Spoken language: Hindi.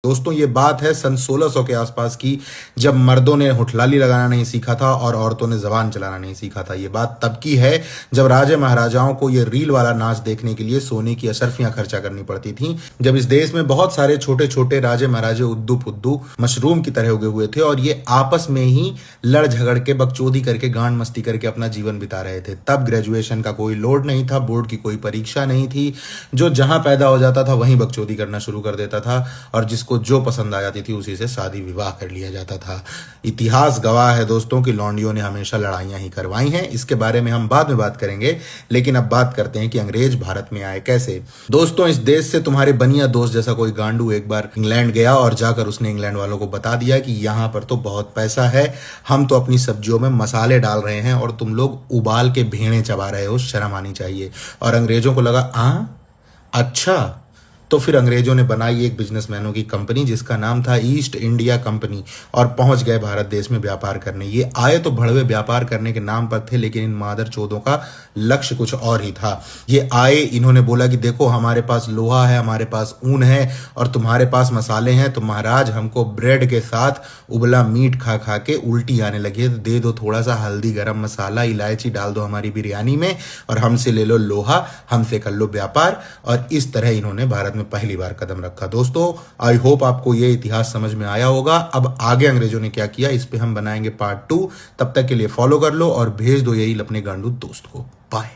दोस्तों ये बात है सन 1600 के आसपास की, जब मर्दों ने होठलाली लगाना नहीं सीखा था और औरतों ने जबान चलाना नहीं सीखा था। ये बात तब की है जब राजे महाराजाओं को ये रील वाला नाच देखने के लिए सोने की अशर्फियां खर्चा करनी पड़ती थी, जब इस देश में बहुत सारे छोटे छोटे राजे महाराजे उद्दू पुद्दू मशरूम की तरह उगे हुए थे और ये आपस में ही लड़ झगड़ के बकचोदी करके गांड मस्ती करके अपना जीवन बिता रहे थे। तब ग्रेजुएशन का कोई लोड नहीं था, बोर्ड की कोई परीक्षा नहीं थी, जो जहां पैदा हो जाता था वहीं बकचोदी करना शुरू कर देता था और जिसको जो पसंद आ जाती थी उसी से शादी विवाह कर लिया जाता था। इतिहास गवाह है दोस्तों कि लौंडियों ने हमेशा लड़ाइयां ही करवाई हैं। इसके बारे में हम बाद में बात करेंगे, लेकिन अब बात करते हैं कि अंग्रेज भारत में आए कैसे। दोस्तों इस देश से तुम्हारे बनिया दोस्त जैसा कोई गांडू एक बार इंग्लैंड गया और जाकर उसने इंग्लैंड वालों को बता दिया कि यहां पर तो बहुत पैसा है, हम तो अपनी सब्जियों में मसाले डाल रहे हैं और तुम लोग उबाल के भेड़ें चबा रहे हो, शर्म आनी चाहिए। और अंग्रेजों को लगा अच्छा, तो फिर अंग्रेजों ने बनाई एक बिजनेसमैनों की कंपनी जिसका नाम था ईस्ट इंडिया कंपनी और पहुंच गए भारत देश में व्यापार करने। ये आए तो भड़वे व्यापार करने के नाम पर थे, लेकिन इन मादर चोदों का लक्ष्य कुछ और ही था। ये आए, इन्होंने बोला कि देखो हमारे पास लोहा है, हमारे पास ऊन है और तुम्हारे पास मसाले हैं, तो महाराज हमको ब्रेड के साथ उबला मीट खा खा के उल्टी आने लगी है, तो दे दो थोड़ा सा हल्दी गरम मसाला इलायची डाल दो हमारी बिरयानी में और हमसे ले लो लोहा, हमसे कर लो व्यापार। और इस तरह इन्होंने भारत में पहली बार कदम रखा। दोस्तों आई होप आपको ये इतिहास समझ में आया होगा। अब आगे अंग्रेजों ने क्या किया इस पे हम बनाएंगे पार्ट 2। तब तक के लिए फॉलो कर लो और भेज दो यही अपने गांडू दोस्त को। बाय।